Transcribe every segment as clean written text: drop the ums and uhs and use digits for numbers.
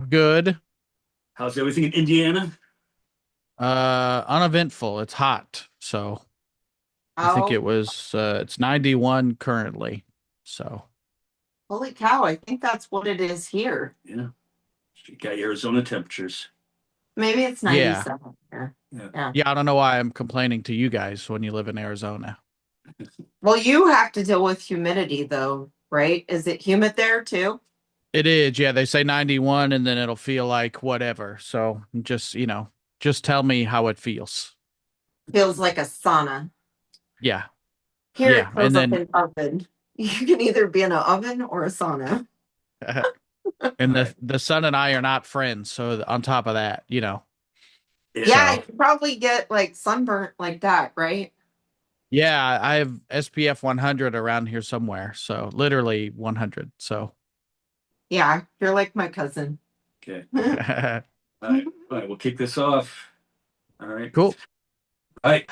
Good. How's everything in Indiana? Uneventful. It's hot. So I think Oh, it's 91 currently. So holy cow. I think that's what it is here. Yeah, you got Arizona temperatures. Maybe it's yeah. 97 here. Yeah. Yeah. Yeah, I don't know why I'm complaining to you guys when you live in Arizona. Well, you have to deal with humidity though, right? Is it humid there too? It is, yeah, they say 91 and then it'll feel like whatever. So just tell me how it feels. Feels like a sauna. Yeah. Here Yeah. it And feels like then an oven. You can either be in an oven or a sauna. and Right. the son and I are not friends, so on top of that, Yeah, so you probably get like sunburnt like that, right? yeah, I have SPF 100 around here somewhere. So literally 100. So Yeah, you're like my cousin. Okay. All right, we'll kick this off. All right. cool. All right.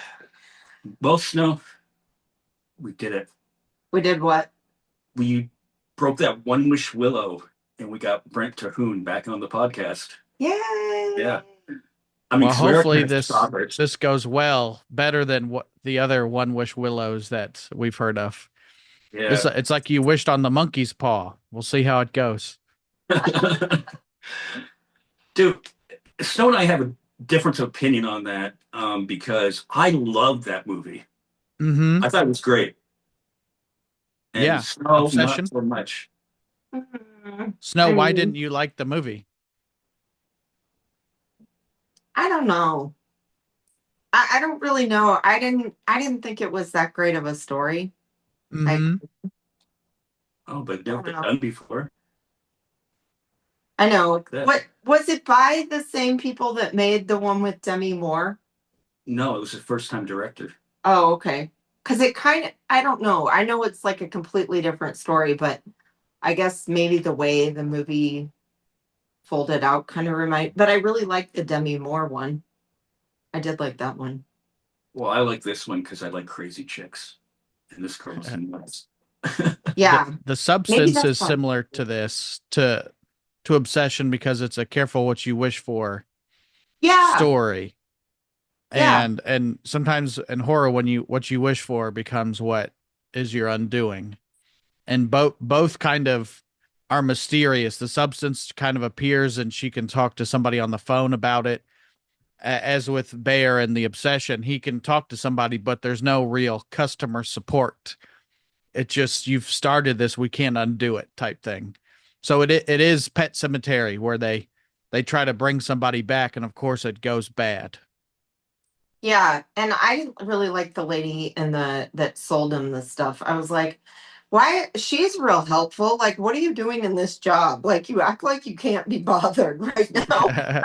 Well, Snow, we did it. We did what? We broke that one wish willow and we got Brent Terhune back on the podcast. Yay! Yeah. I mean, Well, 'cause we are hopefully kind of this stoppers. this goes well, better than what the other One Wish Willows that we've heard of. This Yeah. it's like you wished on the monkey's paw. We'll see how it goes. Dude, Snow and I have a difference of opinion on that because I love that movie. Mm-hmm. I thought it was great. And Yeah. Snow, not Obsession. so much. Snow, I why mean, didn't you like the movie? I don't know. I don't really know. I didn't think it was that great of a story. I Mm-hmm. Oh, but never been done before. I I know. like that. What was it by the same people that made the one with Demi Moore? No, it was a first time director. Oh, okay. Because it kind of, I don't know. I know it's like a completely different story, but I guess maybe the way the movie folded out kind of but I really liked the Demi Moore one. I did like that one. Well, I like this one because I like crazy chicks, and this girl's nuts. the Yeah, the maybe substance that's is why. similar to this to Obsession because it's a careful what you wish for Yeah, story. yeah, And sometimes in horror when you what you wish for becomes what is your undoing. And both kind of are mysterious. The substance kind of appears and she can talk to somebody on the phone about it. As with Bear and the Obsession, he can talk to somebody, but there's no real customer support. It just you've started this, we can't undo it type thing. So it is Pet Cemetery where they try to bring somebody back, and of course it goes bad. yeah. And I really like the lady in the that sold him the stuff. I was like, why? She's real helpful. Like, what are you doing in this job? Like, you act like you can't be bothered right now.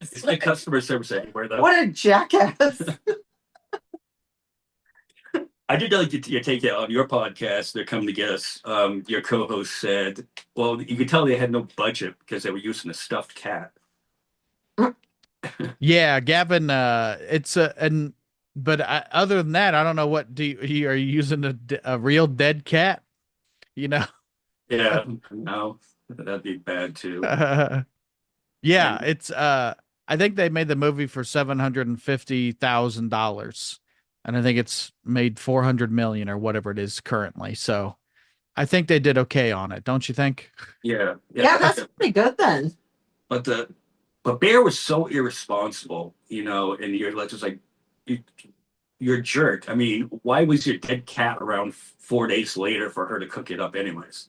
It's like customer service anywhere, though. What a jackass. I did like your take it on your podcast. They're coming to get us. Your co-host said, "Well, you could tell they had no budget because they were using a stuffed cat." Yeah, Gavin. It's a and but other than that, I don't know what are you using a real dead cat? You know. Yeah, no, that'd be bad too. Yeah, And it's I think they made the movie for $750,000, and I think it's made 400 million or whatever it is currently. So I think they did okay on it, don't you think? yeah, yeah, that's pretty good then. But Bear was so irresponsible, and you're like just like you, you're a jerk. I mean, why was your dead cat around 4 days later for her to cook it up anyways?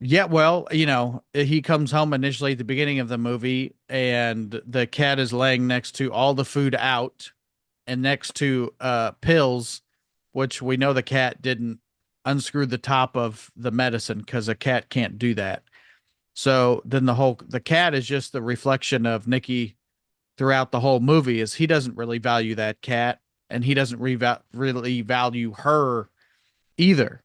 Yeah, well, he comes home initially at the beginning of the movie, and the cat is laying next to all the food out and next to pills, which we know the cat didn't unscrew the top of the medicine because a cat can't do that. So then the cat is just the reflection of Nikki throughout the whole movie. Is he doesn't really value that cat, and he doesn't really value her either.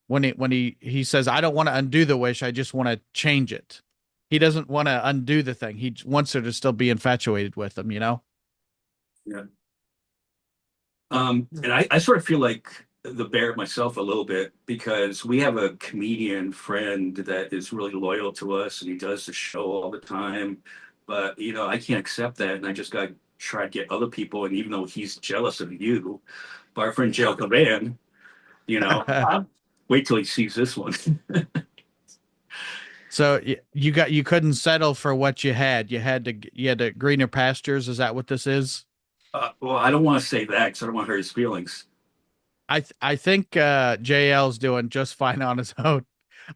When he says, "I don't want to undo the wish, I just want to change it." He doesn't want to undo the thing. He wants her to still be infatuated with him. Yeah. And I sort of feel like the bear myself a little bit because we have a comedian friend that is really loyal to us and he does the show all the time. But I can't accept that, and I just got to try to get other people. And even though he's jealous of you, but our friend Joe Cavan, you know, wait till he sees this one. So you couldn't settle for what you had. You had to greener pastures. Is that what this is? Well, I don't want to say that because I don't want to hurt his feelings. I think JL's doing just fine on his own.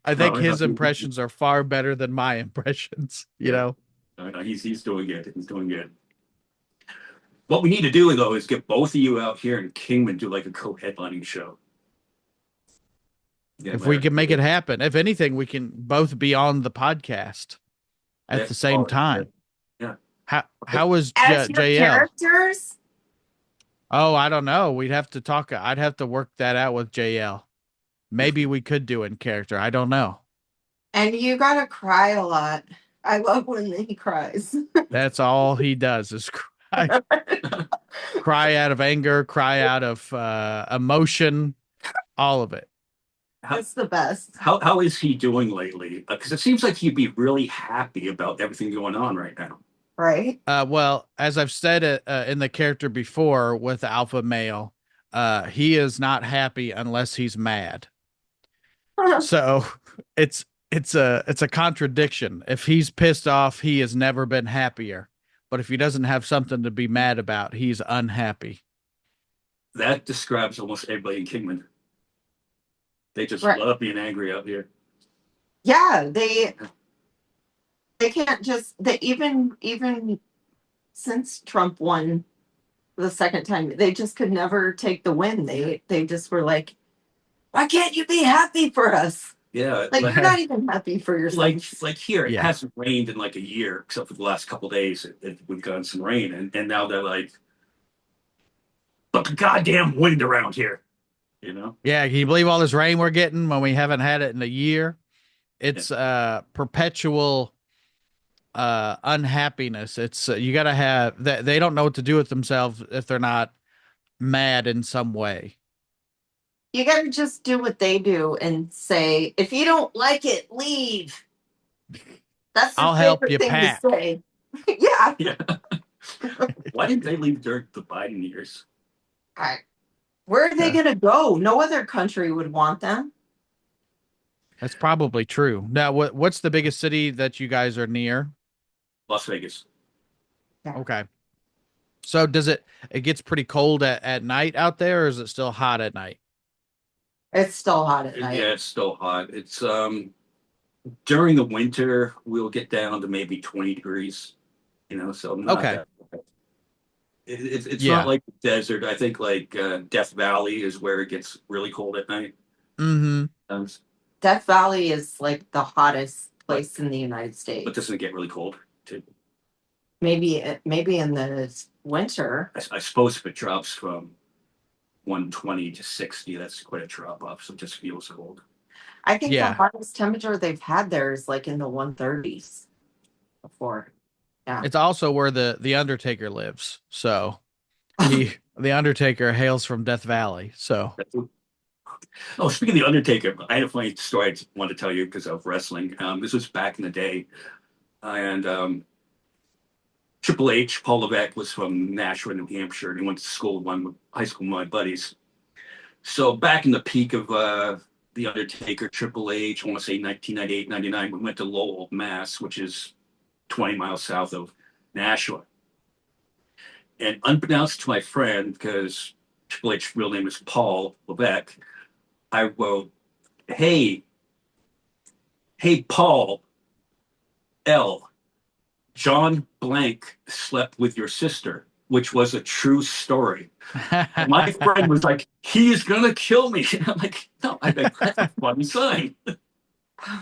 I think No, no, his impressions are far better than my impressions, you yeah, know. no, no, he's doing good. He's doing good. What we need to do though is get both of you out here in Kingman do like a co-headlining show. Yeah, If we can make it happen. If anything, we can both be on the podcast at yeah, the same oh, yeah, time. yeah. How was As your JL? characters, Oh, I don't know. We'd have to talk. I'd have to work that out with JL. Maybe we could do in character. I don't know. and you gotta cry a lot. I love when he cries. That's all he does is cry, cry out of anger, cry out of emotion, all of it. How, It's the best. how is he doing lately? Because it seems like he'd be really happy about everything going on right now. Right? Well, as I've said in the character before with the alpha male, he is not happy unless he's mad. So it's a contradiction. If he's pissed off, he has never been happier. But if he doesn't have something to be mad about, he's unhappy. That describes almost everybody in Kingman. They just Right. love being angry out here. Yeah, they can't just they even since Trump won the second time, they just could never take the win. They just were like, why can't you be happy for us? Yeah, Like you're not even happy for yourself. like here, it Yeah. hasn't rained in like a year, except for the last couple of days. We've gotten some rain, and now they're like, but the goddamn wind around here, you know? Yeah, can you believe all this rain we're getting when we haven't had it in a year? Yeah. It's perpetual unhappiness. It's you got to have that they don't know what to do with themselves if they're not mad in some way. You gotta just do what they do and say, if you don't like it, leave. That's their I'll help favorite you thing to pack. say. Yeah. Yeah. Why didn't they leave during the Biden years? I, where are they Yeah, gonna go? No other country would want them. that's probably true. Now, what's the biggest city that you guys are near? Las Vegas. Yeah. Okay. So it gets pretty cold at night out there, or is it still hot at night? It's still hot at night. Yeah, it's still hot. It's during the winter we'll get down to maybe 20 degrees, so not Okay. that bad. It's not Yeah. like the desert. I think like Death Valley is where it gets really cold at night. Mm-hmm. Um, Death Valley is like the hottest but place in the United but States. doesn't it get really cold too? Maybe in the winter. I suppose if it drops from 120 to 60, that's quite a drop off. So it just feels cold. I think the Yeah. hottest temperature they've had there is like in the 130s before. Yeah. It's also where the Undertaker lives. So the Undertaker hails from Death Valley. So Oh, speaking of the Undertaker, I had a funny story I wanted to tell you because of wrestling. This was back in the day, and Triple H, Paul Levesque, was from Nashua, New Hampshire, and he went to school with high school with my buddies. So back in the peak of the Undertaker, Triple H, I want to say 1998, 99, we went to Lowell, Mass, which is 20 miles south of Nashua. And unbeknownst to my friend, because Triple H's real name is Paul Levesque, I wrote, "Hey, hey, Paul L. John Blank slept with your sister," which was a true story. My friend was like, "He's gonna kill me." And I'm like, "No, I think that's a funny sign."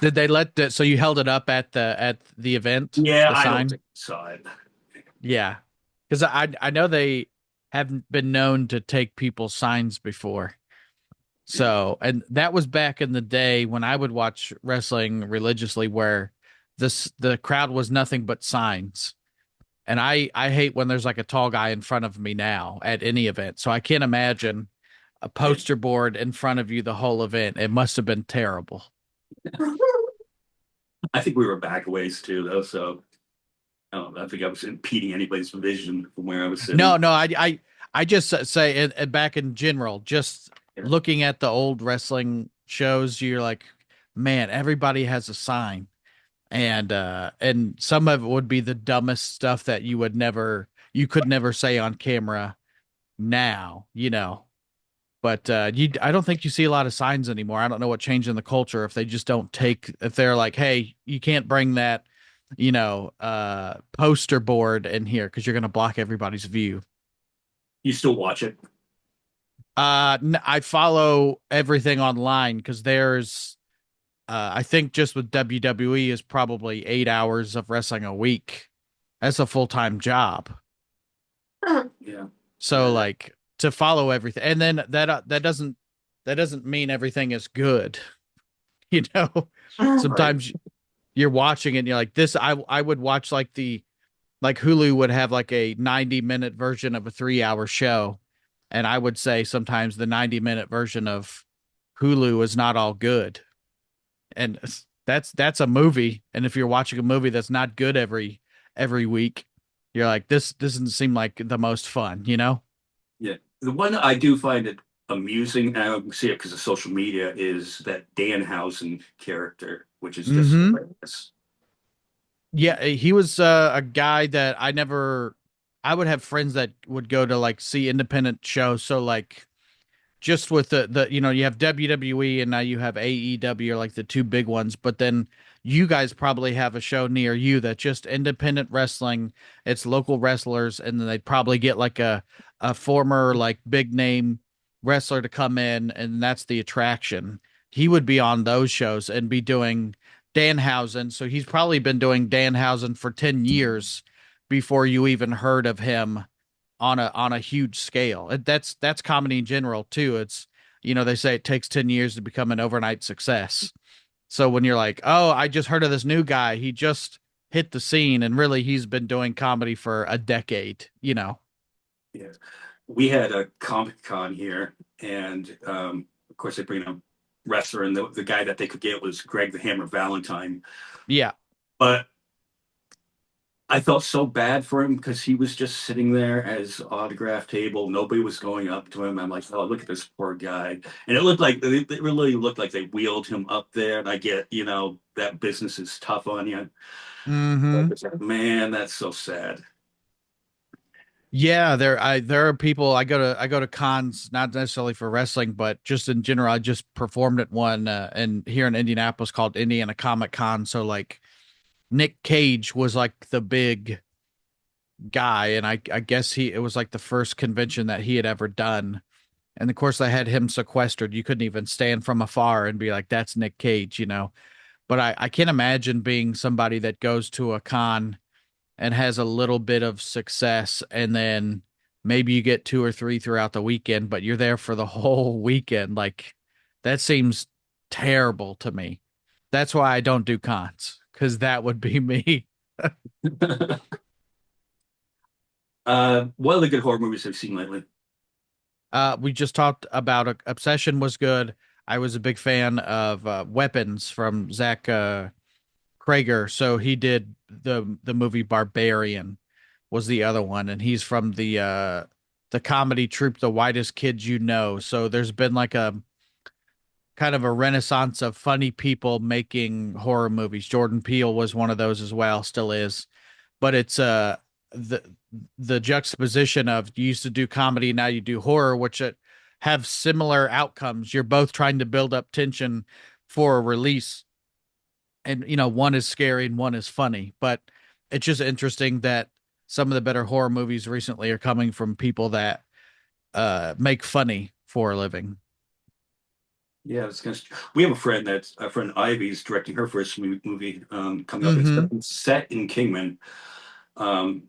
did they let the, so you held it up at the event, Yeah, the I don't sign? think so. Yeah. Because I know they haven't been known to take people's signs before. So, and that was back in the day when I would watch wrestling religiously where the crowd was nothing but signs. And I hate when there's like a tall guy in front of me now at any event. So I can't imagine a poster board in front of you the whole event. It must have been terrible. I think we were back a ways too, though. So I don't know, I think I was impeding anybody's vision from where I was No, sitting. no, I just say back in general, just Yeah. looking at the old wrestling shows, you're like, man, everybody has a sign. And some of it would be the dumbest stuff that you could never say on camera now, you know. But I don't think you see a lot of signs anymore. I don't know what changed in the culture if they just don't take if they're like, hey, you can't bring that, poster board in here because you're gonna block everybody's view. You still watch it? I follow everything online because there's I think just with WWE is probably 8 hours of wrestling a week. That's a full-time job. Yeah. So Yeah. like to follow everything, and then that doesn't mean everything is good. You know, Right. sometimes you're watching it and you're like, this, I would watch like Hulu would have like a 90-minute version of a 3 hour show. And I would say sometimes the 90-minute version of Hulu is not all good. And that's a movie. And if you're watching a movie that's not good every week, you're like, this doesn't seem like the most fun, you know? Yeah. The one I do find it amusing, and I don't see it because of social media, is that Danhausen character, which is just Mm-hmm. hilarious. Yeah, he was a guy that I would have friends that would go to like see independent shows. So like just with the you have WWE and now you have AEW are like the two big ones, but then you guys probably have a show near you that just independent wrestling. It's local wrestlers, and then they'd probably get like a former like big name wrestler to come in, and that's the attraction. He would be on those shows and be doing Danhausen. So he's probably been doing Danhausen for 10 years before you even heard of him on a huge scale. That's comedy in general too. It's they say it takes 10 years to become an overnight success. So when you're like, "Oh, I just heard of this new guy. He just hit the scene and really he's been doing comedy for a decade, you know." Yeah. We had a Comic Con here, and of course they bring a wrestler, and the guy that they could get was Greg the Hammer Valentine. Yeah. But I felt so bad for him because he was just sitting there at his autograph table. Nobody was going up to him. I'm like, oh, look at this poor guy. And it really looked like they wheeled him up there. And I get, that business is tough on you. But Mhm. it's like, man, that's so sad. Yeah, there are people I go to cons not necessarily for wrestling but just in general. I just performed at one and here in Indianapolis called Indiana Comic Con. So like Nick Cage was like the big guy, and I guess it was like the first convention that he had ever done. And of course, they had him sequestered. You couldn't even stand from afar and be like, "That's Nick Cage," you know. But I can't imagine being somebody that goes to a con and has a little bit of success, and then maybe you get two or three throughout the weekend, but you're there for the whole weekend. Like that seems terrible to me. That's why I don't do cons because that would be me. What other good horror movies have you seen lately? We just talked about Obsession was good. I was a big fan of Weapons from Zach Krager. So he did the movie Barbarian was the other one, and he's from the comedy troupe The Whitest Kids You Know. So there's been like a kind of a renaissance of funny people making horror movies. Jordan Peele was one of those as well, still is. But it's the the juxtaposition of you used to do comedy, now you do horror, which have similar outcomes. You're both trying to build up tension for a release, and one is scary and one is funny. But it's just interesting that some of the better horror movies recently are coming from people that make funny for a living. Yeah, we have a friend that's our friend Ivy's directing her first movie coming up. Mm-hmm. It's set in Kingman. Um,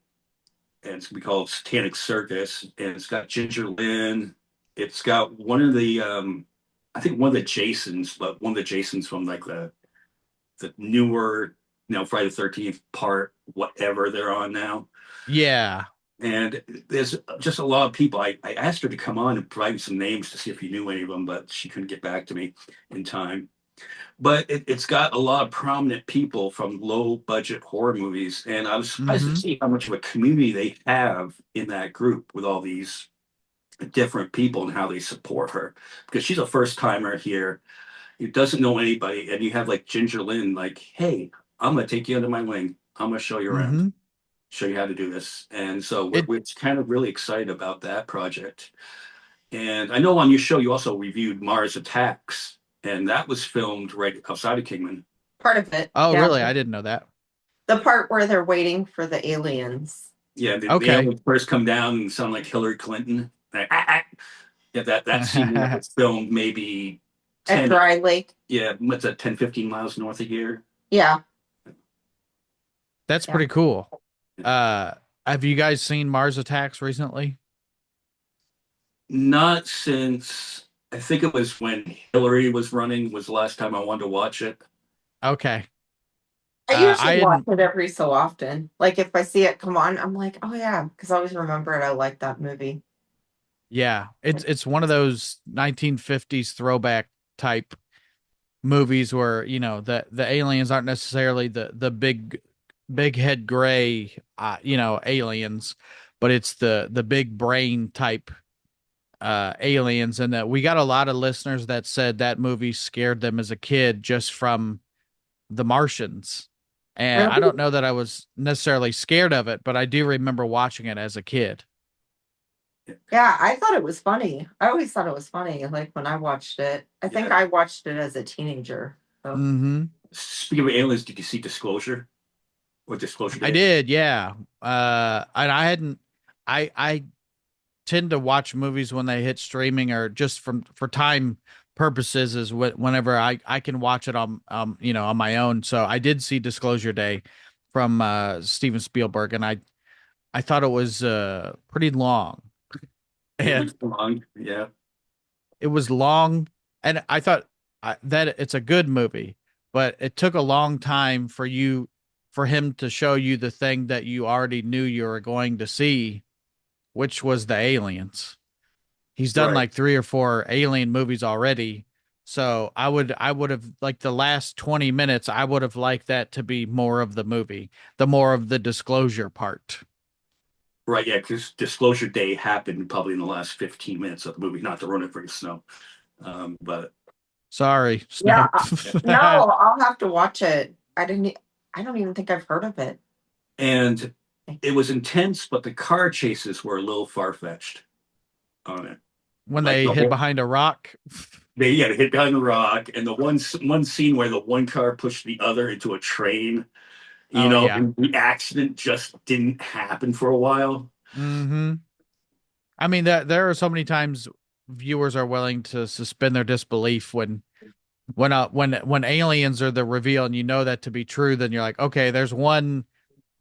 and it's gonna be called Satanic Circus, and it's got Ginger Lynn. It's got I think one of the Jasons, but one of the Jasons from like the newer, Friday the 13th part, whatever they're on now. Yeah. And there's just a lot of people. I asked her to come on and provide me some names to see if you knew any of them, but she couldn't get back to me in time. But it's got a lot of prominent people from low budget horror movies. And I was surprised to Mm-hmm. see how much of a community they have in that group with all these different people and how they support her. Because she's a first timer here who doesn't know anybody. And you have like Ginger Lynn, like, hey, I'm going to take you under my wing. I'm going to show you around, Mm-hmm. show you how to do this. And so It we're kind of really excited about that project. And I know on your show you also reviewed Mars Attacks, and that was filmed right outside of Kingman. Part of it. Oh, Yeah. really? I didn't know that. The part where they're waiting for the aliens. Yeah, the Okay. aliens first come down and sound like Hillary Clinton. Like, ah, ah. Yeah, that scene was filmed maybe At 10, Dry Lake. yeah, what's that, 10, 15 miles north of here? Yeah. That's Yeah. pretty cool. Have you guys seen Mars Attacks recently? Not since I think it was when Hillary was running was the last time I wanted to watch it. Okay. I I usually watch hadn't. it every so often. Like if I see it come on, I'm like, oh yeah, because I always remember it. I like that movie. Yeah, it's one of those 1950s throwback type movies where the aliens aren't necessarily the big head gray aliens, but it's the big brain type aliens, and that we got a lot of listeners that said that movie scared them as a kid just from the Martians. And I Really? don't know that I was necessarily scared of it, but I do remember watching it as a kid. Yeah, I thought it was funny. I always thought it was funny. Like when I watched it, I think Yeah. I watched it as a teenager. So. Hmm. Speaking of aliens, did you see Disclosure or Disclosure I Day? did, yeah. And I hadn't. I tend to watch movies when they hit streaming or just for time purposes is whenever I can watch it on on my own. So I did see Disclosure Day from Steven Spielberg, and I thought it was pretty long, It and was long. Yeah. it was long, and I thought that it's a good movie, but it took a long time for him to show you the thing that you already knew you were going to see, which was the aliens. He's done Right. like three or four alien movies already. So I would have like the last 20 minutes, I would have liked that to be more of the movie, the more of the disclosure part. Right, yeah, because Disclosure Day happened probably in the last 15 minutes of the movie, not to ruin it for you, Snow. But Sorry, Yeah, Snow. no, I'll have to watch it. I don't even think I've heard of it. and it was intense, but the car chases were a little far-fetched on it. When Like they the hid whole behind a rock. they hit behind the rock, and the one scene where the one car pushed the other into a train, Oh yeah. and the accident just didn't happen for a while. Hmm. I mean, that there are so many times viewers are willing to suspend their disbelief when aliens are the reveal and you know that to be true, then you're like, okay, there's one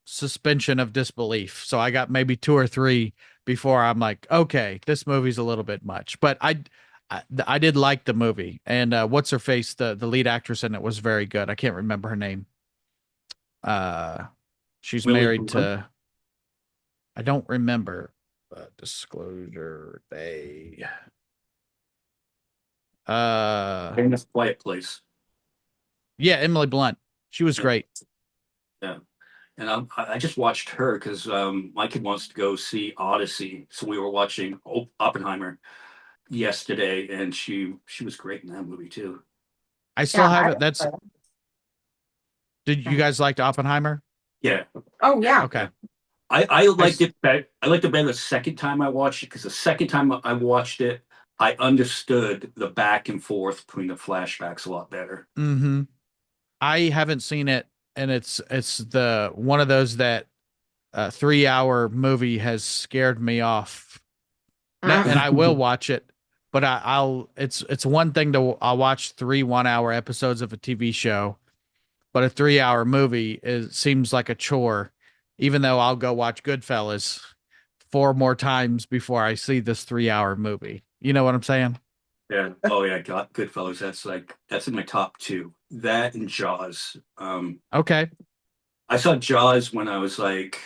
suspension of disbelief. So I got maybe two or three before I'm like, okay, this movie's a little bit much. But I did like the movie, and what's her face, the lead actress in it was very good. I can't remember her name. Uh, she's Really, married to I don't remember. Disclosure Day. Uh, famous Quiet Place. yeah, Emily Blunt. She was Yeah, great. yeah. And I just watched her because my kid wants to go see Odyssey, so we were watching Oppenheimer yesterday, and she was great in that movie too. I Yeah, still have it. That's Did you guys like Oppenheimer? Yeah, oh yeah. Okay. I I liked it better. I liked it better the second time I watched it because the second time I watched it, I understood the back and forth between the flashbacks a lot better. mm-hmm. I haven't seen it, and it's the one of those that 3 hour movie has scared me off. And I will watch it, but I'll it's one thing to I'll watch three 1 hour episodes of a TV show, but a 3 hour movie seems like a chore, even though I'll go watch Goodfellas four more times before I see this 3 hour movie. You know what I'm saying? Yeah. Oh yeah, Goodfellas. That's in my top two. That and Jaws. Okay. I saw Jaws when I was like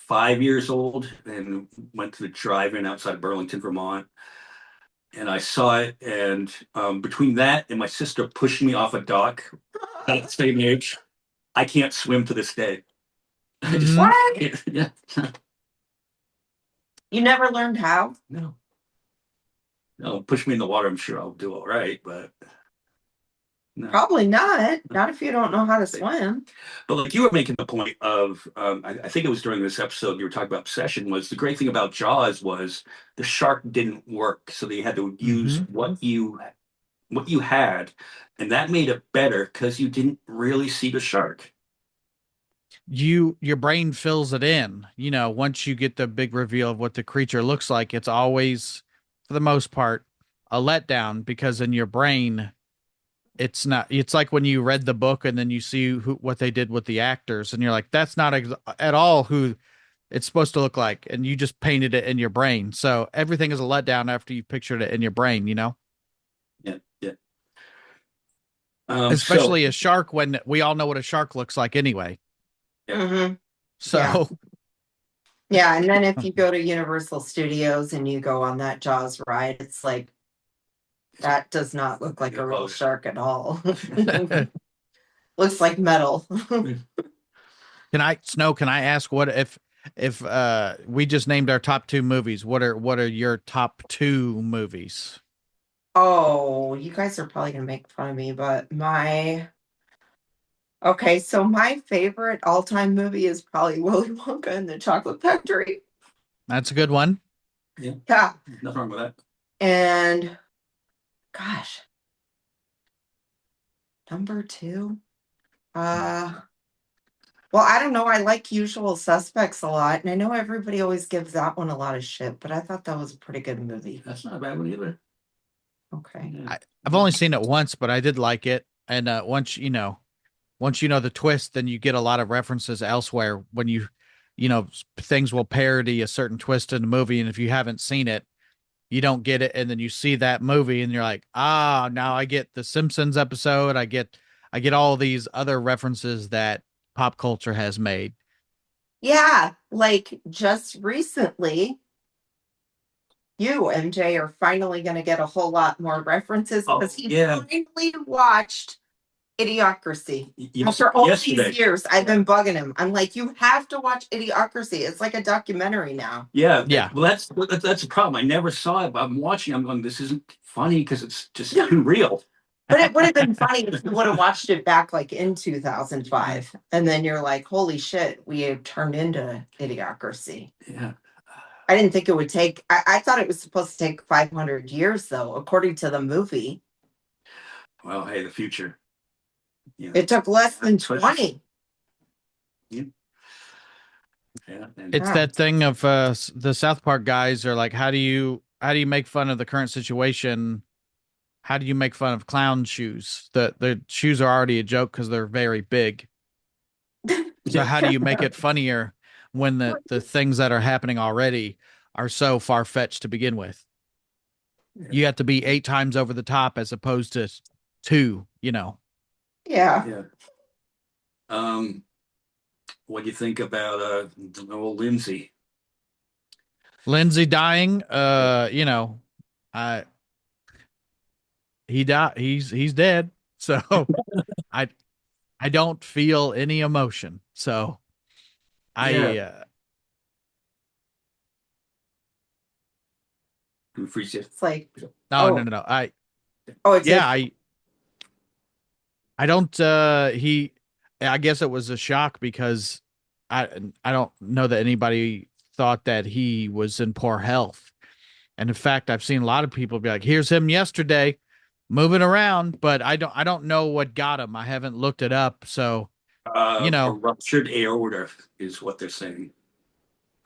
5 years old and went to the drive-in outside Burlington, Vermont. And I saw it, and between that and my sister pushing me off a dock at the same age, I can't swim to this day. I just Mhm. What? yeah. You never learned how? No. No, push me in the water, I'm sure I'll do all right, but no. Probably not. Not if you don't know how to swim. But like you were making the point of, I think it was during this episode you were talking about obsession. Was the great thing about Jaws was the shark didn't work, so they had to use Mhm. what you had, and that made it better because you didn't really see the shark. Your brain fills it in. Once you get the big reveal of what the creature looks like, it's always, for the most part, a letdown because in your brain, it's not. It's like when you read the book and then you see what they did with the actors, and you're like, that's not at all who it's supposed to look like, and you just painted it in your brain. So everything is a letdown after you pictured it in your brain. Yeah, yeah. So Especially a shark when we all know what a shark looks like anyway. yeah. Mm-hmm. Yeah. So Yeah. And then if you go to Universal Studios and you go on that Jaws ride, it's like, that does not look like a real shark at all. Looks like metal. Can I ask what if we just named our top two movies, what are your top two movies? Oh, you guys are probably gonna make fun of me, but okay, so my favorite all-time movie is probably Willy Wonka and the Chocolate Factory. That's a good one. Yeah, Yeah. nothing wrong with that. And gosh, number two. Well, I don't know. I like Usual Suspects a lot, and I know everybody always gives that one a lot of shit, but I thought that was a pretty good movie. That's not a bad one either. Okay. Yeah. I've only seen it once, but I did like it. And once you know the twist, then you get a lot of references elsewhere when things will parody a certain twist in the movie, and if you haven't seen it, you don't get it, and then you see that movie and you're like, now I get the Simpsons episode. I get all these other references that pop culture has made. Yeah, like just recently, you, MJ, are finally going to get a whole lot more references because he finally watched Idiocracy. After all these years, I've been bugging him. I'm like, you have to watch Idiocracy. It's like a documentary now. Yeah. Yeah. Well, that's a problem. I never saw it, but I'm watching. I'm going, this isn't funny because it's just too real. But it would have been funny if you would have watched it back like in 2005. And then you're like, holy shit, we have turned into Idiocracy. Yeah. I didn't think it would take, I thought it was supposed to take 500 years, though, according to the movie. Well, hey, the future. Yeah. It took less than 20. Yeah. Yeah. It's that thing of the South Park guys are like, how do you make fun of the current situation? How do you make fun of clown shoes? The shoes are already a joke because they're very big. So how do you make it funnier when the things that are happening already are so far fetched to begin with? You have to be 8 times over the top as opposed to 2. Yeah. Yeah. What do you think about old Lindsay? Lindsay dying, he died. He's dead. So I I don't feel any emotion. So It's like no. it's I don't I guess it was a shock because I I don't know that anybody thought that he was in poor health. And in fact, I've seen a lot of people be like, here's him yesterday moving around, but I don't know what got him. I haven't looked it up. So, a ruptured aorta is what they're saying.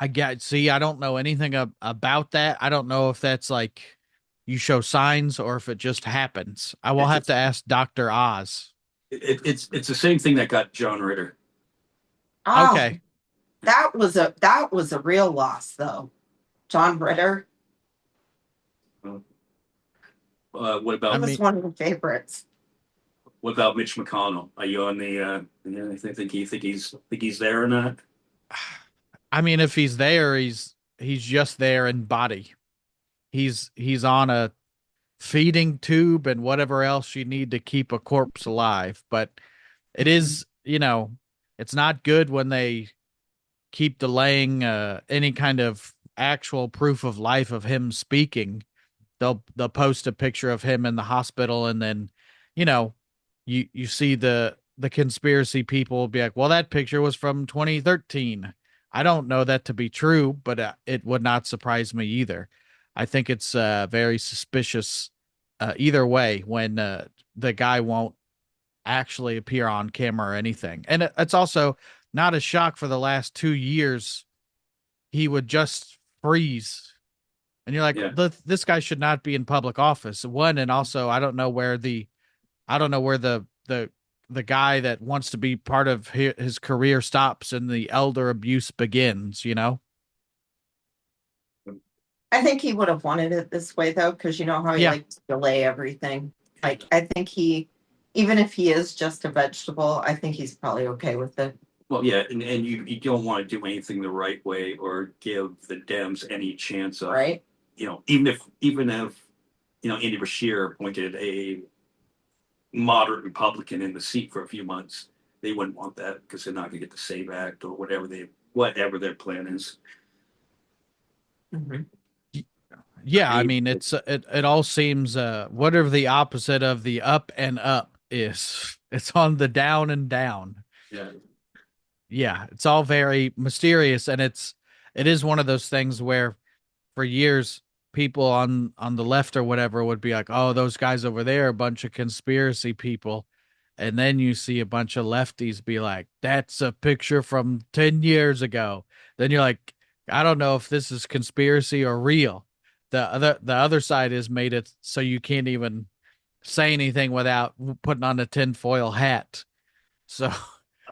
I don't know anything about that. I don't know if that's like you show signs or if it just happens. I will have to ask Dr. Oz. It's the same thing that got John Ritter. Oh, okay. That was a real loss though. John Ritter. What about? That was one of the favorites. What about Mitch McConnell? Are you on the? Think he's there or not? I mean, if he's there, he's just there in body. He's on a feeding tube and whatever else you need to keep a corpse alive. But it is, it's not good when they keep delaying any kind of actual proof of life of him speaking. They'll post a picture of him in the hospital, and then, you know, you see the conspiracy people will be like, well, that picture was from 2013. I don't know that to be true, but it would not surprise me either. I think it's very suspicious either way when the guy won't actually appear on camera or anything. And it's also not a shock for the last 2 years. He would just freeze. And you're like, Yeah. this guy should not be in public office. One, and also I don't know where the guy that wants to be part of his career stops and the elder abuse begins, you know? I think he would have wanted it this way though, because you know how he Yeah. likes to delay everything. Like I think even if he is just a vegetable, I think he's probably okay with it. Well, yeah, and you don't want to do anything the right way or give the Dems any chance of, Right? even if Andy Bashir appointed a moderate Republican in the seat for a few months, they wouldn't want that because they're not going to get the SAVE Act or whatever their plan is. Mm-hmm. Yeah, I mean it all seems whatever the opposite of the up and up is. It's on the down and down. Yeah. Yeah, it's all very mysterious, and it is one of those things where for years people on the left or whatever would be like, "Oh, those guys over there are a bunch of conspiracy people." And then you see a bunch of lefties be like, "That's a picture from 10 years ago." Then you're like, "I don't know if this is conspiracy or real." The other side has made it so you can't even say anything without putting on a tinfoil hat. So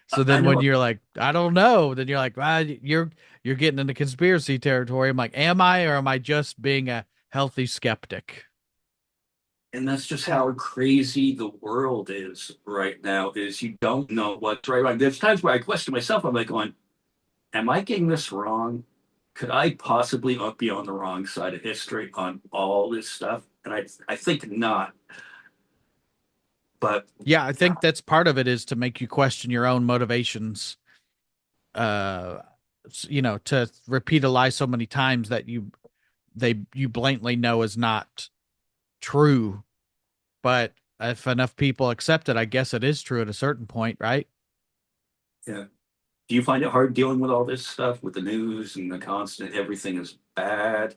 so I then when know, you're like, I don't know, then you're like, you're getting into conspiracy territory. I'm like, am I, or am I just being a healthy skeptic? and that's just how crazy the world is right now. Is you don't know what's right. Wrong. There's times where I question myself. I'm like going, "Am I getting this wrong? Could I possibly be on the wrong side of history on all this stuff?" And I think not. But Yeah, I think that's part of it is to make you question your own motivations. Uh, to repeat a lie so many times that you blatantly know is not true. But if enough people accept it, I guess it is true at a certain point, right? yeah, do you find it hard dealing with all this stuff with the news and the constant everything is bad?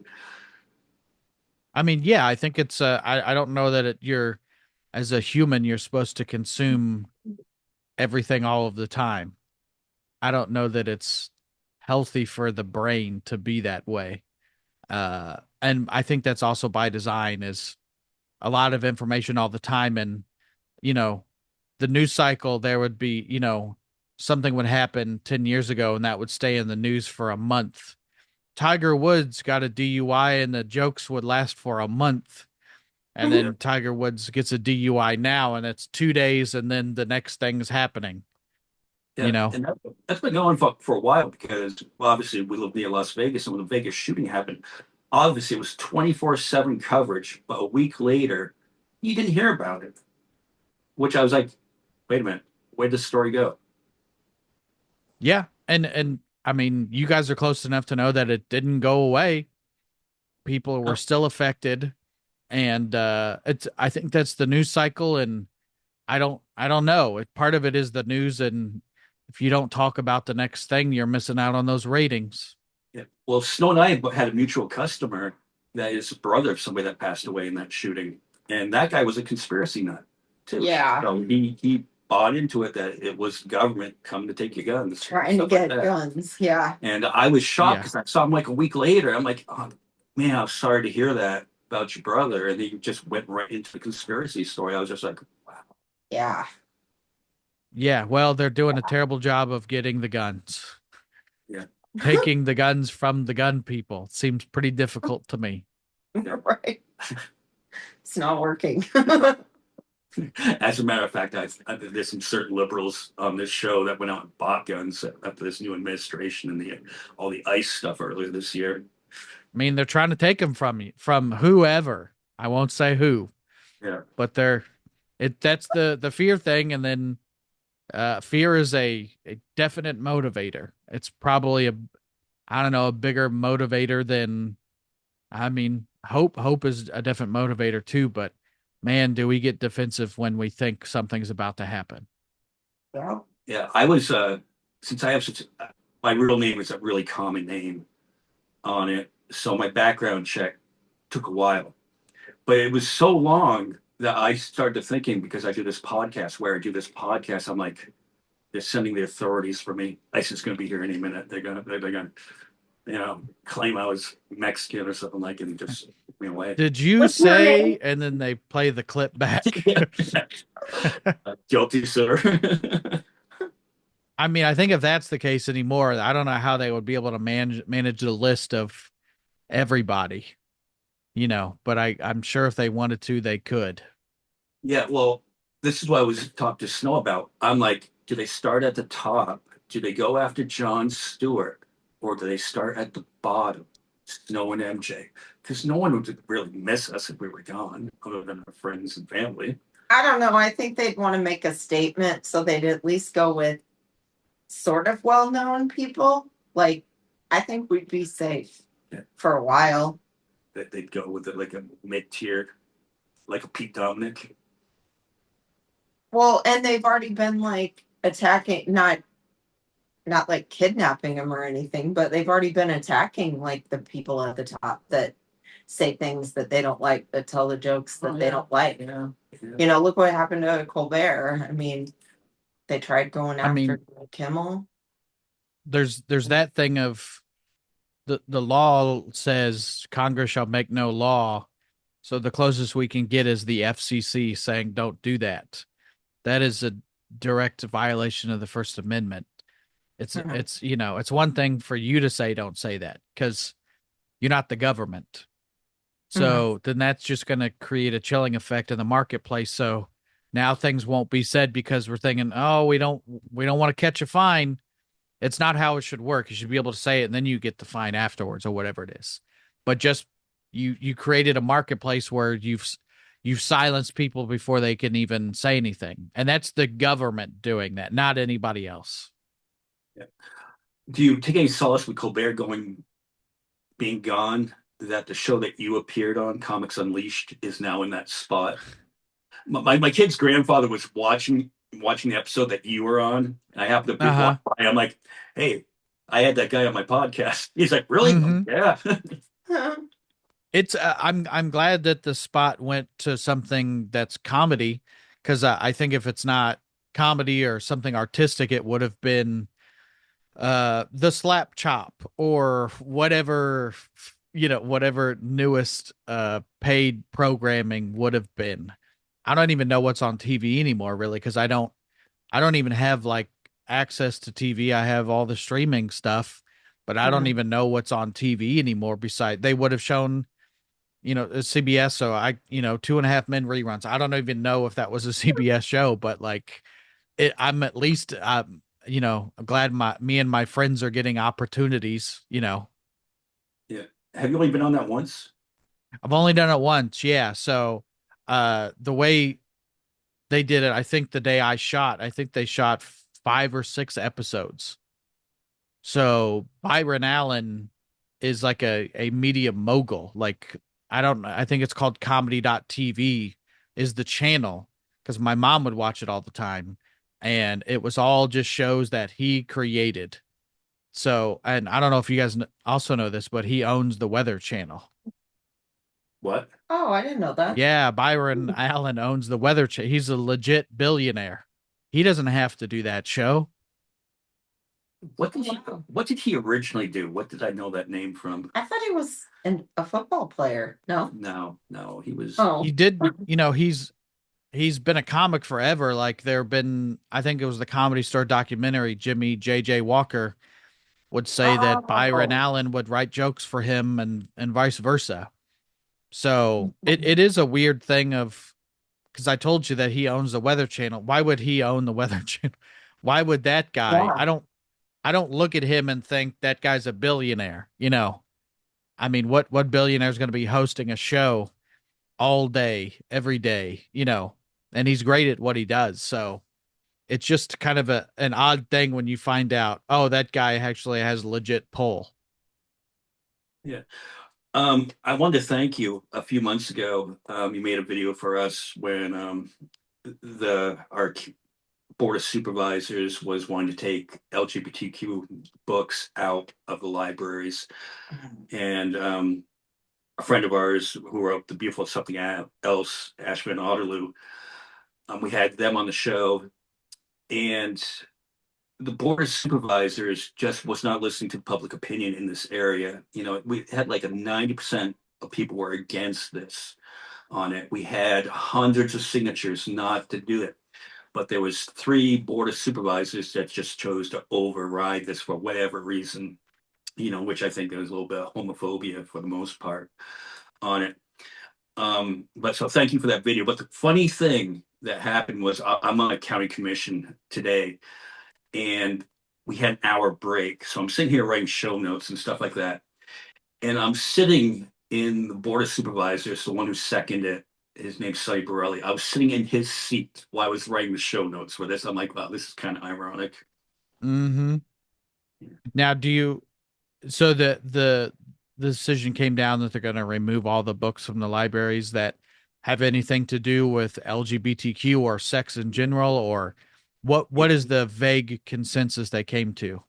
I mean, yeah, I think it's I don't know that you're as a human you're supposed to consume everything all of the time. I don't know that it's healthy for the brain to be that way. And I think that's also by design is a lot of information all the time. And, you know, the news cycle, there would be, something would happen 10 years ago and that would stay in the news for a month. Tiger Woods got a DUI and the jokes would last for a month. And Yeah, then Tiger Woods gets a DUI now and it's 2 days and then the next thing's happening, you yeah, know? and that's been going for a while because well, obviously we live near Las Vegas, and when the Vegas shooting happened, obviously it was 24/7 coverage. But a week later, you didn't hear about it, which I was like, wait a minute, where'd this story go? Yeah. And I mean, you guys are close enough to know that it didn't go away. People were Oh, still affected. And it's I think that's the news cycle and I don't know. Part of it is the news and if you don't talk about the next thing, you're missing out on those ratings. yeah. Well, Snow and I had a mutual customer that is brother of somebody that passed away in that shooting, and that guy was a conspiracy nut too. Yeah. So he bought into it that it was government coming to take your guns, Trying to stuff like get that. guns. Yeah. And I was shocked Yeah. because I saw him like a week later. I'm like, oh man, I'm sorry to hear that about your brother. And he just went right into the conspiracy story. I was just like, wow. Yeah. Yeah, well, they're doing a terrible job of getting the guns. Yeah. Taking the guns from the gun people seems pretty difficult to me. Right. It's not working. As a matter of fact, there's some certain liberals on this show that went out and bought guns after this new administration and the all the ICE stuff earlier this year. I mean, they're trying to take them from you, from whoever. I won't say who, Yeah, but that's the fear thing. And then fear is a definite motivator. It's probably I don't know, a bigger motivator than, I mean, hope is a different motivator too, but man, do we get defensive when we think something's about to happen. yeah, yeah. I was since I have such my real name is a really common name on it, so my background check took a while, but it was so long that I started thinking because I do this podcast where I do this podcast, I'm like, they're sending the authorities for me. ICE is going to be here any minute. They're gonna claim I was Mexican or something like it and just took me away. Did you What's your name? say, and then they play the clip back? Guilty, sir. I mean, I think if that's the case anymore, I don't know how they would be able to manage the list of everybody, but I'm sure if they wanted to, they could. Yeah, well, this is what I was talking to Snow about. I'm like, do they start at the top? Do they go after Jon Stewart? Or do they start at the bottom? Snow and MJ? Because no one would really miss us if we were gone, other than our friends and family. I don't know. I think they'd want to make a statement, so they'd at least go with sort of well-known people. Like, I think we'd be safe Yeah. for a while. That they'd go with it like a mid-tier, like a Pete Dominic. Well, and they've already been like attacking, not like kidnapping him or anything, but they've already been attacking like the people at the top that say things that they don't like, that tell the jokes that they don't like. Yeah. Look what happened to Colbert. I mean, they tried going I after mean, Kimmel. there's that thing of the law says Congress shall make no law. So the closest we can get is the FCC saying don't do that. That is a direct violation of the First Amendment. Mhm. It's one thing for you to say don't say that because you're not the government. Mhm. So then that's just going to create a chilling effect in the marketplace. So now things won't be said because we're thinking, oh, we don't want to catch a fine. It's not how it should work. You should be able to say it and then you get the fine afterwards or whatever it is. But just you created a marketplace where you've silenced people before they can even say anything. And that's the government doing that, not anybody else. Yeah. Do you take any solace with Colbert being gone? That the show that you appeared on, Comics Unleashed, is now in that spot. My kid's grandfather was watching the episode that you were on. And I happened to Uh-huh. walk by. I'm like, hey, I had that guy on my podcast. He's like, really? I'm Mm-hmm. like, yeah. It's I'm glad that the spot went to something that's comedy because I think if it's not comedy or something artistic, it would have been the slap chop or whatever newest paid programming would have been. I don't even know what's on TV anymore really because I don't even have like access to TV. I have all the streaming stuff, but I don't Mhm. even know what's on TV anymore. Besides, they would have shown CBS. So Two and a Half Men reruns. I don't even know if that was a CBS show, but like I'm at least glad me and my friends are getting opportunities. Yeah. Have you only been on that once? I've only done it once. Yeah. So the way they did it, I think the day I shot, I think they shot 5 or 6 episodes. So Byron Allen is like a media mogul. Like I don't know, I think it's called comedy.tv is the channel because my mom would watch it all the time. And it was all just shows that he created. So, and I don't know if you guys also know this, but he owns the Weather Channel. What? Oh, I didn't know that. Yeah, Byron Allen owns the Weather Channel. He's a legit billionaire. He doesn't have to do that show. Wow. What did he originally do? What did I know that name from? I thought he was a football player. No. No, no, he was. Oh. He did, he's been a comic forever. Like there have been, I think it was the Comedy Store documentary. Jimmy J.J. Walker would say that Byron Oh. Allen would write jokes for him and vice versa. So it is a weird thing of because I told you that he owns the Weather Channel. Why would he own the Weather Channel? Why would that guy? Yeah. I don't look at him and think that guy's a billionaire. You know, I mean, what billionaire is going to be hosting a show all day, every day? You know, and he's great at what he does. So it's just kind of an odd thing when you find out, oh, that guy actually has legit pull. Yeah. I wanted to thank you. A few months ago, you made a video for us when the our board of supervisors was wanting to take LGBTQ books out of the libraries, and a friend of ours who wrote the beautiful something else, Ashman Otterloo, we had them on the show, and the board of supervisors just was not listening to public opinion in this area. You know, we had like a 90% of people were against this on it. We had hundreds of signatures not to do it, but there was three board of supervisors that just chose to override this for whatever reason, you know, which I think there was a little bit of homophobia for the most part on it. But so thank you for that video. But the funny thing that happened was I'm on a county commission today, and we had an hour break. So I'm sitting here writing show notes and stuff like that. And I'm sitting in the board of supervisors, the one who seconded it, his name's Sully Borelli. I was sitting in his seat while I was writing the show notes for this. I'm like, wow, this is kind of ironic. Mm-hmm. Now, so the decision came down that they're going to remove all the books from the libraries that have anything to do with LGBTQ or sex in general, or what is the vague consensus they came to?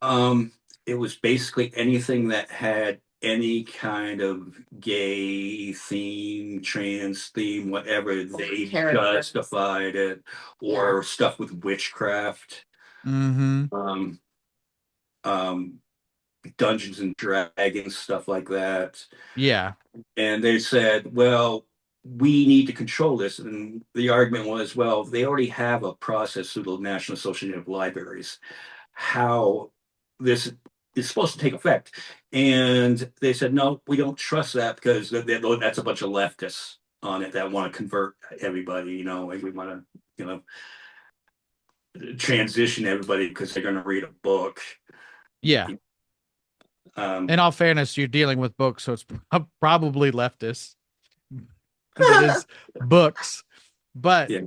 Um, it was basically anything that had any kind of gay theme, trans theme, whatever they justified it, or stuff with witchcraft, Mm-hmm. um, um, Dungeons and Dragons, stuff like that. Yeah. And they said, well, we need to control this. And the argument was, well, they already have a process through the National Association of Libraries, how this is supposed to take effect. And they said, no, we don't trust that because that's a bunch of leftists on it that want to convert everybody, you know, like we want to, you know, transition everybody because they're going to read a book. Yeah. In all fairness, you're dealing with books, so it's probably leftist because it is books. But yeah.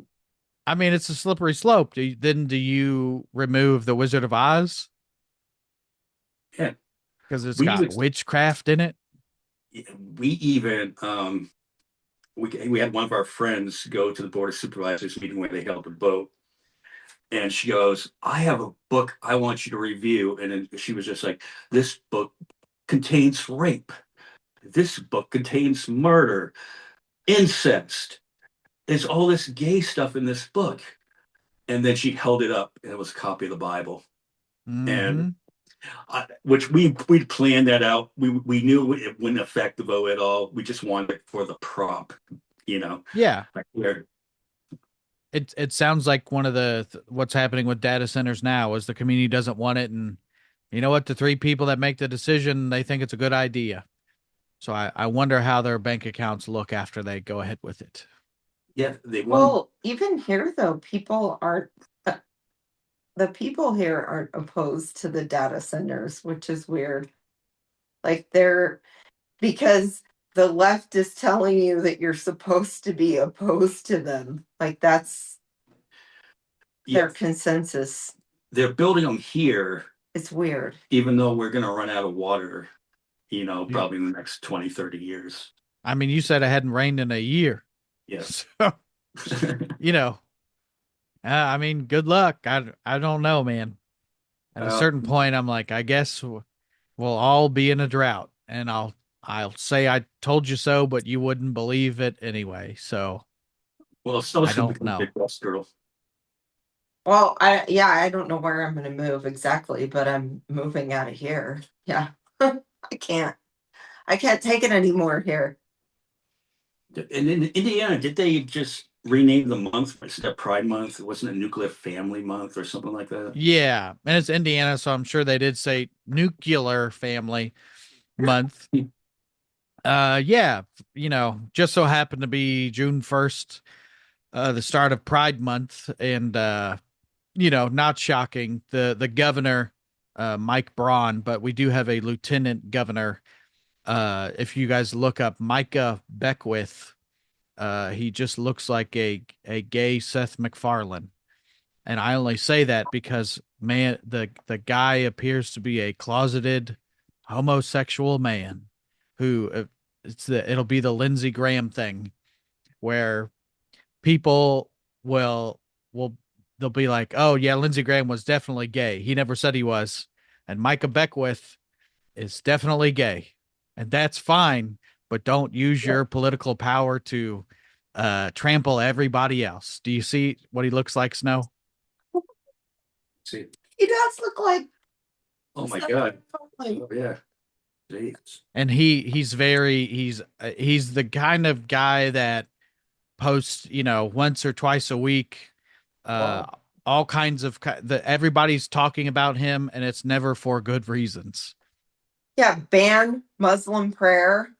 I mean, it's a slippery slope. Do you remove the Wizard of Oz? Yeah. Because it's got witchcraft in it. We even we had one of our friends go to the board of supervisors meeting where they held a vote, and she goes, I have a book I want you to review. And then she was just like, this book contains rape, this book contains murder, incest, there's all this gay stuff in this book. And then she held it up, and it was a copy of the Bible. Mm-hmm. And which we planned that out. We knew it wouldn't affect the vote at all. We just wanted it for the prop, you know. Yeah. Like where it sounds like one of what's happening with data centers now is the community doesn't want it, and you know what, the three people that make the decision, they think it's a good idea. So I wonder how their bank accounts look after they go ahead with it. Yeah, they won. Well, even here though, the people here aren't opposed to the data centers, which is weird. Like because the left is telling you that you're supposed to be opposed to them. Like that's their consensus. They're building them here. It's weird. Even though we're going to run out of water, you know, probably in the next 20, 30 years. I mean, you said it hadn't rained in a year. Yes. So, you know, I mean, good luck. I don't know, man. At a certain point, I'm like, I guess we'll all be in a drought, and I'll say I told you so, but you wouldn't believe it anyway. So, well, so I don't know. Well, I don't know where I'm going to move exactly, but I'm moving out of here. Yeah, I can't take it anymore here. And in Indiana, did they just rename the month instead of Pride Month? It wasn't a Nuclear Family Month or something like that. Yeah, and it's Indiana, so I'm sure they did say Nuclear Family Month. Yeah, you know, just so happened to be June 1st. the start of Pride Month, and not shocking, the governor, Mike Braun, but we do have a lieutenant governor. If you guys look up Micah Beckwith, he just looks like a gay Seth MacFarlane. And I only say that because man, the guy appears to be a closeted homosexual man who it'll be the Lindsey Graham thing where people will will they'll be like, "Oh yeah, Lindsey Graham was definitely gay. He never said he was." And Micah Beckwith is definitely gay. And that's fine, but don't use your political power to trample everybody else. Do you see what he looks like, Snow? See. He does look like. Oh my God. Oh yeah. Jeez. And he's the kind of guy that posts, once or twice a week, Wow. all kinds of everybody's talking about him, and it's never for good reasons. Yeah, ban Muslim prayer.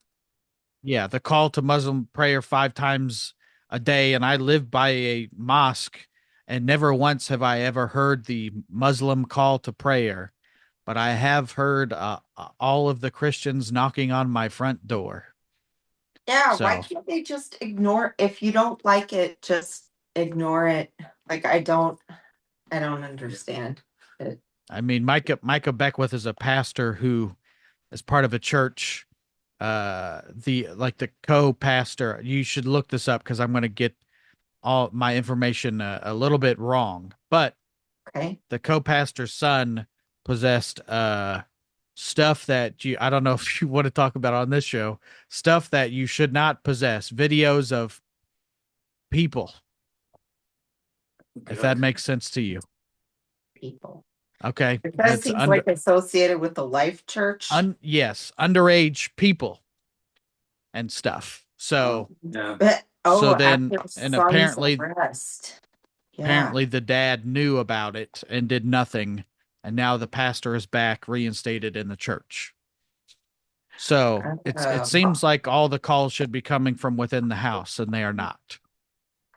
Yeah, the call to Muslim prayer 5 times a day, and I live by a mosque, and never once have I ever heard the Muslim call to prayer, but I have heard all of the Christians knocking on my front door. Yeah, why So, can't they just ignore if you don't like it, just ignore it. Like I don't understand it. I mean, Micah Beckwith is a pastor who is part of a church. The co-pastor. You should look this up because I'm going to get all my information a little bit wrong. But Okay. the co-pastor's son possessed stuff that I don't know if you want to talk about on this show, stuff that you should not possess, videos of people, if that makes sense to you. People. Okay. It does seem like associated with the Life Church. Yes, underage people and stuff. So, Yeah. But so then, after and son's arrest. Yeah. apparently the dad knew about it and did nothing. And now the pastor is back reinstated in the church. So it seems like all the calls should be coming from within the house, and they are not.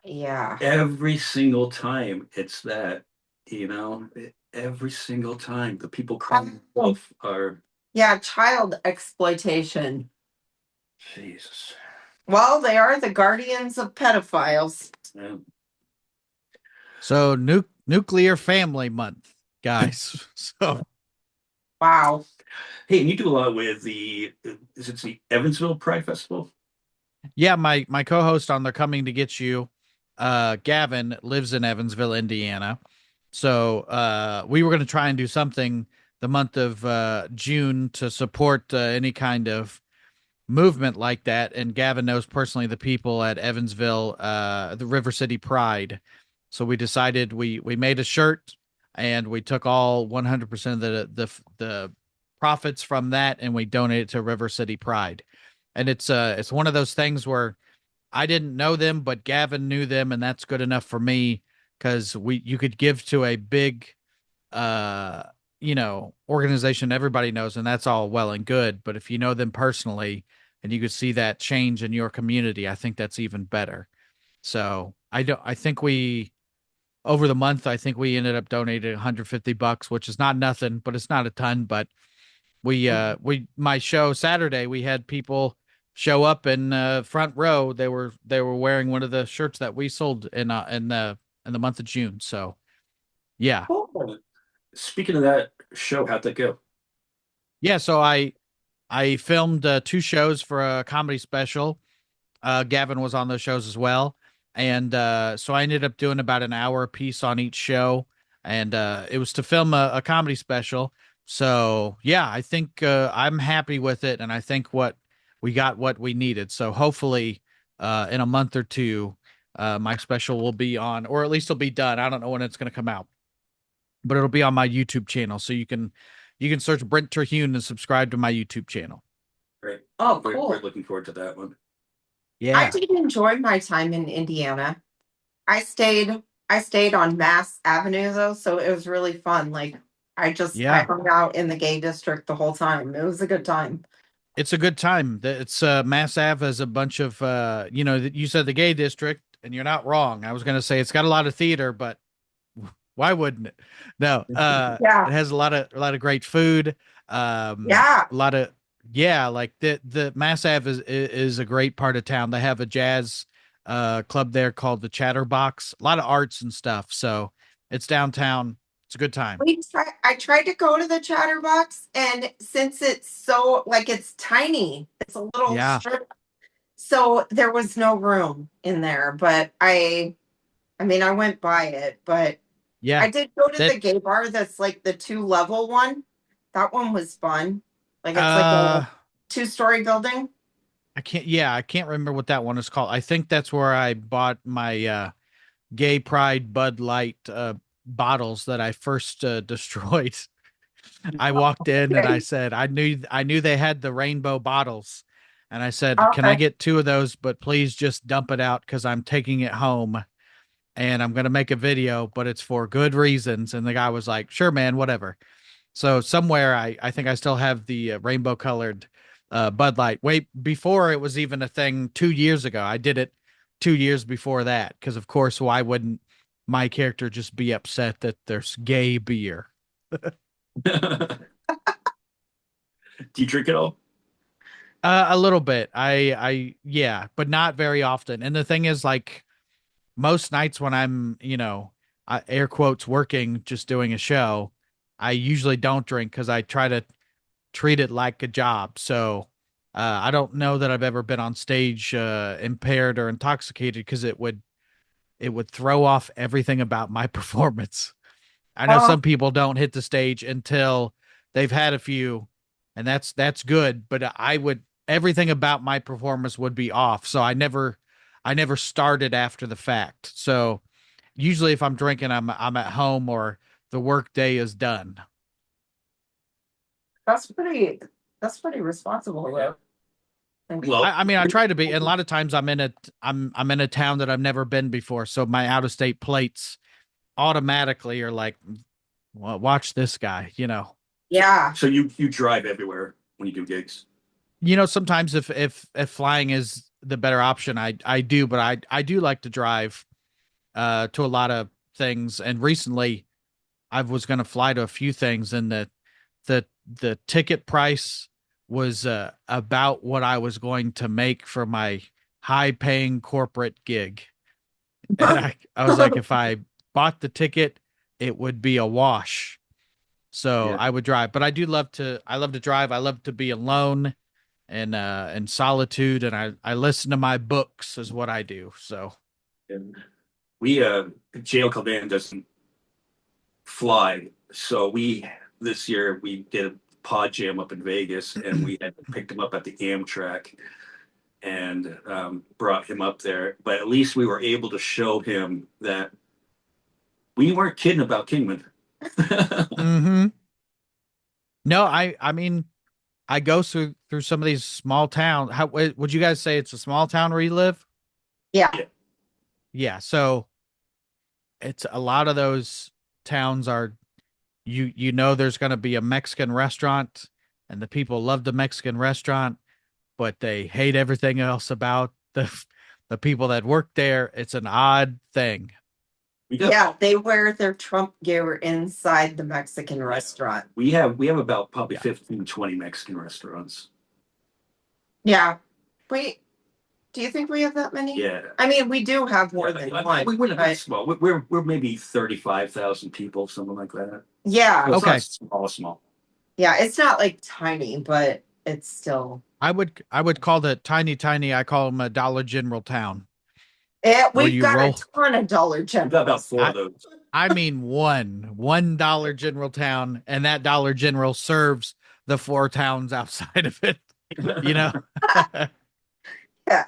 Yeah. Every single time it's that, every single time the people crying wolf are. Yeah, child exploitation. Jesus. Well, they are the guardians of pedophiles. Yeah. So nuclear family month, guys. So wow. Hey, and you do a lot with is it the Evansville Pride Festival? Yeah, my co-host on They're Coming to Get You, Gavin, lives in Evansville, Indiana. So we were going to try and do something the month of June to support any kind of movement like that. And Gavin knows personally the people at Evansville, the River City Pride. So we decided we made a shirt, and we took all 100% of the profits from that, and we donated to River City Pride. And it's one of those things where I didn't know them, but Gavin knew them, and that's good enough for me because you could give to a big uh organization everybody knows, and that's all well and good. But if you know them personally and you could see that change in your community, I think that's even better. So I think we over the month, I think we ended up donating $150, which is not nothing, but it's not a ton. But my show Saturday, we had people show up in front row. They were wearing one of the shirts that we sold in the month of June. So yeah. Cool. Speaking of that show, how'd that go? Yeah, so I filmed 2 shows for a comedy special. Gavin was on those shows as well. And so I ended up doing about an hour a piece on each show. And it was to film a comedy special. So yeah, I think I'm happy with it. And I think what we needed. So hopefully in a month or two, my special will be on, or at least it'll be done. I don't know when it's going to come out, but it'll be on my YouTube channel. So you can search Brent Terhune and subscribe to my YouTube channel. Great. Oh, We're cool. looking forward to that one. Yeah. I did enjoy my time in Indiana. I stayed on Mass Avenue though, so it was really fun. Like I hung out in the gay district the whole time. It was a good time. It's a good time. It's Mass Ave has a bunch of you said the gay district. and you're not wrong. I was going to say it's got a lot of theater, but why wouldn't it? No, Yeah. it has a lot of great food. Yeah. A lot of yeah, like the Mass Ave is a great part of town. They have a jazz club there called the Chatterbox. A lot of arts and stuff. So it's downtown. It's a good time. I tried to go to the Chatterbox, and since it's so like it's tiny, it's a little Yeah, strip, so there was no room in there. But I mean, I went by it, but yeah. I did go to That the gay bar that's like the two-level one. That one was fun. Like it's like a uh two-story building. I can't remember what that one is called. I think that's where I bought my gay pride Bud Light bottles that I first destroyed. I walked in and I Okay. said, I knew they had the rainbow bottles. And I said, "Can I Okay. get two of those, but please just dump it out cuz I'm taking it home and I'm going to make a video, but it's for good reasons." And the guy was like, "Sure, man, whatever." So somewhere I think I still have the rainbow colored Bud Light. Wait, before it was even a thing 2 years ago. I did it 2 years before that because, of course, why wouldn't my character just be upset that there's gay beer? Do you drink it all? A little bit. Yeah, but not very often. And the thing is, like most nights when I'm, air quotes working, just doing a show, I usually don't drink because I try to treat it like a job. So I don't know that I've ever been on stage impaired or intoxicated because it would throw off everything about my performance. I know Oh, some people don't hit the stage until they've had a few, and that's good. But I would everything about my performance would be off. So I never started after the fact. So usually if I'm drinking, I'm at home or the work day is done. that's pretty. That's pretty responsible, though. Well, I mean, I try to be, and a lot of times I'm in a town that I've never been before, so my out of state plates automatically are like, well, watch this guy, you know. Yeah. so you drive everywhere when you do gigs. Sometimes if flying is the better option, I do, but I do like to drive to a lot of things, and recently I was going to fly to a few things, and the the ticket price was about what I was going to make for my high paying corporate gig. And I was like, if I bought the ticket, it would be a wash. So Yeah. I would drive. But I love to drive. I love to be alone and in solitude, and I listen to my books is what I do. So And we jail command doesn't fly, so we this year we did a pod jam up in Vegas, and we had picked him up at the Amtrak and brought him up there. But at least we were able to show him that we weren't kidding about Kingman. hmm no, I mean I go through some of these small towns. How would you guys say it's a small town where you live? Yeah. Yeah. Yeah, so it's a lot of those towns are you know there's going to be a Mexican restaurant and the people love the Mexican restaurant, but they hate everything else about the people that work there. It's an odd thing. We got Yeah, they wear their Trump gear inside the Mexican restaurant. we have about probably Yeah. 15, 20 Mexican restaurants. Yeah. Wait, do you think we have that many? Yeah. I mean, we do have more Yeah, than I- one, we wouldn't have that but small. We're maybe 35,000 people, something like that. yeah. So it's not Okay. small, small. Yeah, it's not like tiny, but it's still. I would call the tiny, I call them a Dollar General town where We've you got a roll. ton of Dollar We've got about Generals. four of I those. I mean one Dollar General town, and that Dollar General serves the four towns outside of it. You know. Yeah.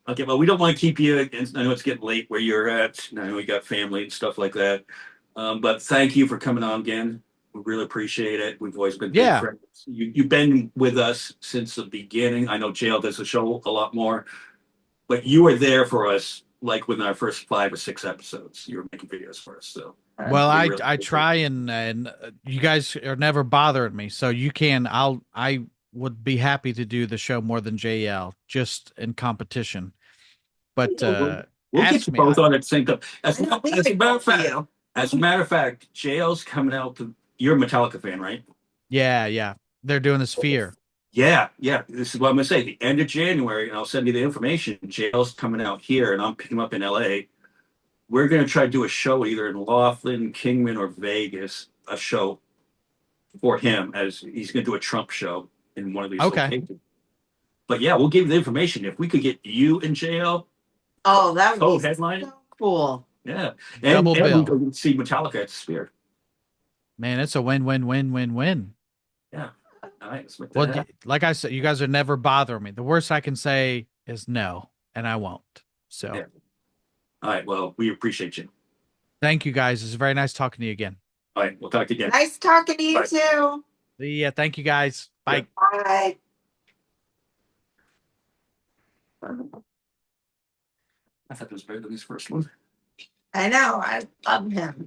Okay, well, we don't want to keep you. I know it's getting late where you're at. I know we got family and stuff like that. But thank you for coming on again. We really appreciate it. We've always been big Yeah. friends. You've been with us since the beginning. I know Jail does the show a lot more, but you were there for us, like within our first 5 or 6 episodes. You were making videos for us, so Well, we really I appreciate try and you guys are never bothering me, so you can. I would be happy to do the show more than JL just in competition. But it. We'll get Ask you me. both on at the same time. I don't think they go for you. As a matter of fact, JL's coming out. You're a Metallica fan, right? Yeah. They're doing the Sphere. Yeah. This is what I'm gonna say. The end of January, and I'll send you the information. JL's coming out here, and I'm picking him up in LA. We're gonna try to do a show either in Laughlin, Kingman, or Vegas. A show for him as he's gonna do a Trump show in one of these Okay. locations. But yeah, we'll give you the information. If we could get you and JL Oh, that would be headline, so cool. yeah, Double and we bill. go see Metallica at the Sphere. Man, it's a win-win-win-win-win. Yeah. All right, let's make that Well, happen. like I said, you guys are never bothering me. The worst I can say is no, and I won't. So Yeah. All right. Well, we appreciate you. thank you guys. It's very nice talking to you again. All right. We'll talk again. Nice talking to you Bye. too. Yeah, thank you guys. Bye. Yeah. Bye. I thought it was better than his first one. I know. I love him.